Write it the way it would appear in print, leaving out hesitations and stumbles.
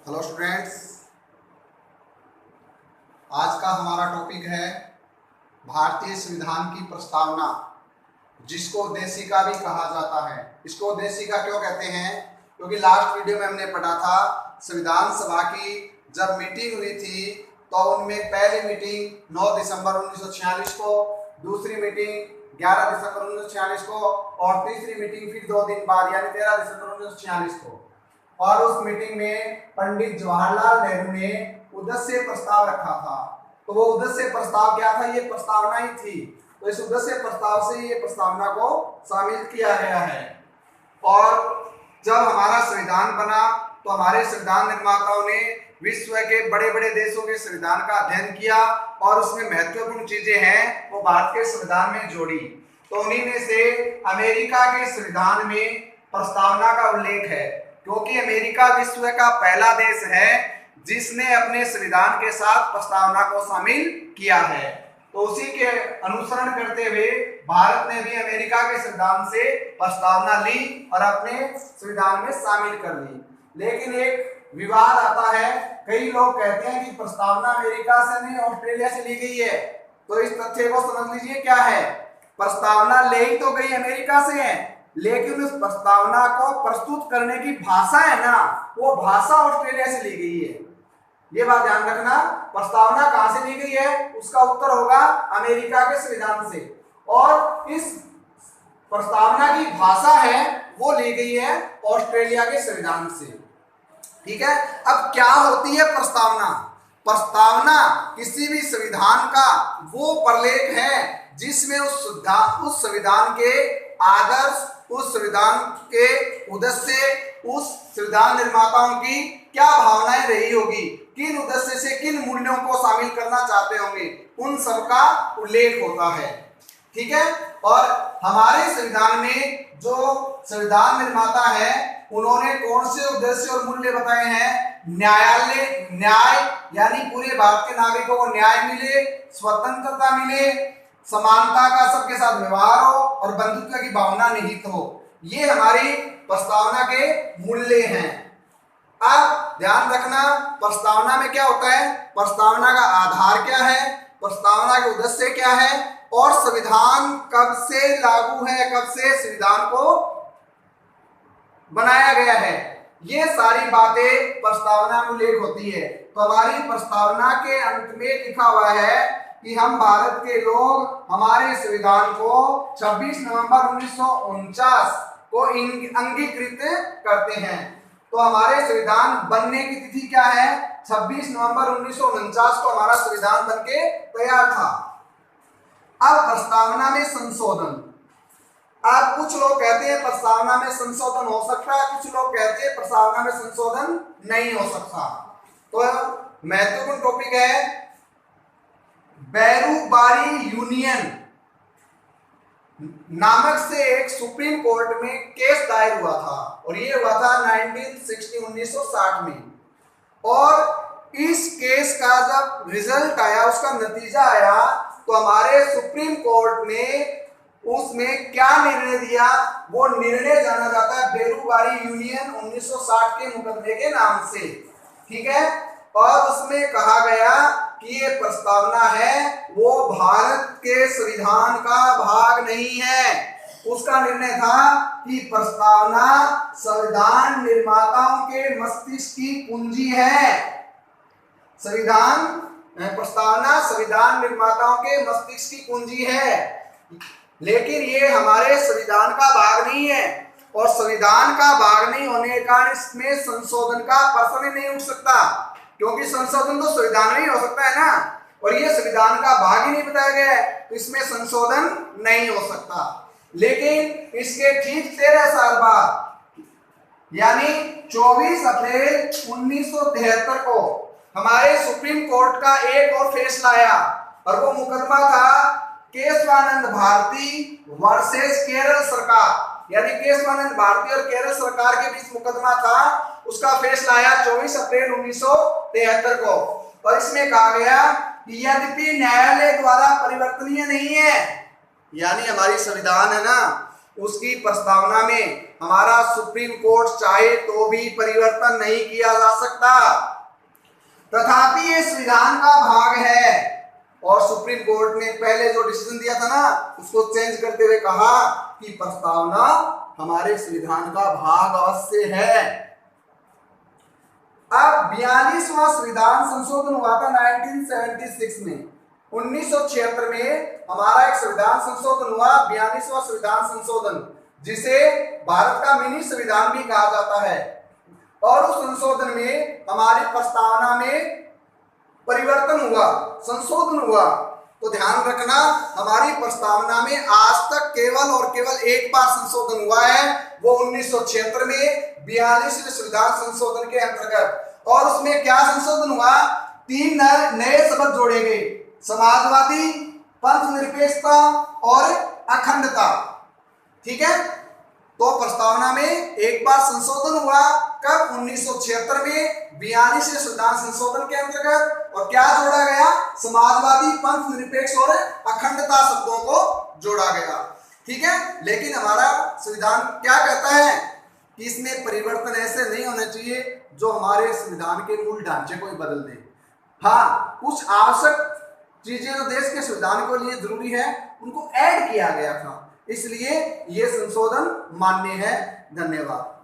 Hello students, आज का हमारा टॉपिक है भारतीय संविधान की प्रस्तावना, जिसको उद्देशिका भी कहा जाता है। इसको उद्देशिका क्यों कहते हैं? क्योंकि लास्ट वीडियो में हमने पढ़ा था संविधान सभा की जब मीटिंग हुई थी तो उनमें पहली मीटिंग 9 दिसंबर 1946 को, दूसरी मीटिंग 11 दिसंबर 1946 को और तीसरी मीटिंग फिर 2 दिन बाद यानी 13 दिसंबर 1946 को। और उस मीटिंग में पंडित जवाहरलाल नेहरू ने उद्देश्य प्रस्ताव रखा था। तो वो उद्देश्य प्रस्ताव क्या था? ये प्रस्तावना ही थी। तो इस उद्देश्य प्रस्ताव से ये प्रस्तावना को शामिल किया गया है। और जब हमारा संविधान बना तो हमारे संविधान निर्माताओं ने विश्व के बड़े बड़े देशों के संविधान का अध्ययन किया और उसमें महत्वपूर्ण चीजें हैं वो भारत के संविधान में जोड़ी। तो उन्हीं में से अमेरिका के संविधान में प्रस्तावना का उल्लेख है, क्योंकि अमेरिका विश्व का पहला देश है जिसने अपने संविधान के साथ प्रस्तावना को शामिल किया है। तो उसी के अनुसरण करते हुए भारत ने भी अमेरिका के संविधान से प्रस्तावना ली और अपने संविधान में शामिल कर ली। लेकिन एक विवाद आता है, कई लोग कहते हैं कि प्रस्तावना अमेरिका से नहीं ऑस्ट्रेलिया से ली गई है। तो इस तथ्य को समझ लीजिए क्या है। प्रस्तावना ले ही तो गई अमेरिका से है, लेकिन उस प्रस्तावना को प्रस्तुत करने की भाषा है ना, वो भाषा ऑस्ट्रेलिया से ली गई है। ये बात ध्यान रखना। प्रस्तावना कहां से ली गई है? उसका उत्तर होगा अमेरिका के संविधान से। और इस प्रस्तावना की भाषा है वो ली गई है ऑस्ट्रेलिया के संविधान से। ठीक है। अब क्या होती है प्रस्तावना? प्रस्तावना किसी भी संविधान का वो प्रलेख है जिसमें उस संविधान के आदर्श, उस संविधान के उद्देश्य, उस संविधान निर्माताओं की क्या भावनाएं रही होगी, किन उद्देश्य से किन मूल्यों को शामिल करना चाहते होंगे, उन सब का उल्लेख होता है। ठीक है। और हमारे संविधान में जो संविधान निर्माता है उन्होंने कौन से उद्देश्य और मूल्य बताए हैं? न्याय यानी पूरे भारत के नागरिकों को न्याय मिले, स्वतंत्रता मिले, समानता का सबके साथ व्यवहार हो और बंधुत्व की भावना निहित हो। ये हमारी प्रस्तावना के मूल्य हैं। अब ध्यान रखना, प्रस्तावना में क्या होता है, प्रस्तावना का आधार क्या है, प्रस्तावना के उद्देश्य क्या है और संविधान कब से लागू है, कब से संविधान को बनाया गया है, ये सारी बातें प्रस्तावना में उल्लेख होती है। तो हमारी प्रस्तावना के अंत में लिखा हुआ है कि हम भारत के लोग हमारे संविधान को 26 नवंबर 1949 को अंगीकृत करते हैं। तो हमारे संविधान बनने की तिथि क्या है? 26 नवंबर 1949 को हमारा संविधान बनके तैयार था। अब प्रस्तावना में संशोधन। अब कुछ लोग कहते हैं प्रस्तावना में संशोधन हो सकता है, कुछ लोग कहते हैं प्रस्तावना में संशोधन नहीं हो सकता। तो महत्वपूर्ण टॉपिक है बैरूबारी यूनियन नामक से एक सुप्रीम कोर्ट में केस दायर हुआ था और ये हुआ था 1960 में। और इस केस का जब रिजल्ट आया, उसका नतीजा आया, तो हमारे सुप्रीम कोर्ट ने उसमें क्या निर्णय दिया, वो निर्णय जाना जाता है बैरूबारी यूनियन 1960 के मुकदमे के नाम से। ठीक है। और उसमें कहा गया कि ये प्रस्तावना है वो भारत के संविधान का भाग नहीं है। उसका निर्णय था कि प्रस्तावना संविधान निर्माताओं के मस्तिष्क की कुंजी है। प्रस्तावना संविधान निर्माताओं के मस्तिष्क की कुंजी है, लेकिन ये हमारे संविधान का भाग नहीं है। और संविधान का भाग नहीं होने के कारण इसमें संशोधन का प्रश्न ही नहीं उठ सकता, क्योंकि संशोधन तो संविधान में ही हो सकता है ना, और ये संविधान का भाग ही नहीं बताया गया है, तो इसमें संशोधन नहीं हो सकता। लेकिन इसके ठीक 13 साल बाद यानी 24 अप्रैल 1973 को हमारे सुप्रीम कोर्ट का एक और फैसला आया और वो मुकदमा था केशवानंद भारती वर्सेस केरल सरकार। यानी केशवानंद भारती और केरल सरकार के बीच मुकदमा था, उसका फैसला आया 24 अप्रैल 1973 को। और इसमें कहा गया कि यद्यपि न्यायालय द्वारा परिवर्तनीय नहीं है, यानी हमारी संविधान है ना, उसकी प्रस्तावना में हमारा सुप्रीम कोर्ट चाहे तो भी परिवर्तन नहीं किया जा सकता। तथापि ये संविधान का भाग है और सुप्रीम कोर्ट ने पहले जो डिसीजन दिया था ना उसको चेंज करते हुए कहा कि प्रस्तावना हमारे संविधान का भाग अवश्य है। अब 42वां संविधान संशोधन हुआ था 1976 में। 1976 में हमारा एक संविधान संशोधन हुआ, 42वां संविधान संशोधन, जिसे भारत का मिनी संविधान भी कहा जाता है। और उस संशोधन में हमारी प्रस्तावना में परिवर्तन हुआ, संशोधन हुआ। तो ध्यान रखना, हमारी प्रस्तावना में आज तक केवल और केवल एक बार संशोधन हुआ है, वो 1976 में 42वें संविधान संशोधन के अंतर्गत। और उसमें क्या संशोधन हुआ? 3 नए शब्द जोड़े गए, समाजवादी, पंथ निरपेक्षता और अखंडता। ठीक है, तो प्रस्तावना में एक बार संशोधन हुआ, कब? 1976 में 42वें संविधान संशोधन के अंतर्गत। और क्या जोड़ा गया? समाजवादी, पंथ निरपेक्ष और अखंडता शब्दों को जोड़ा गया। ठीक है, लेकिन हमारा संविधान क्या कहता है कि इसमें परिवर्तन ऐसे नहीं होने चाहिए जो हमारे संविधान के मूल ढांचे को ही बदल दे। हाँ, कुछ आवश्यक चीजें जो देश के संविधान के लिए जरूरी है उनको ऐड किया गया था, इसलिए ये संशोधन मान्य है। धन्यवाद।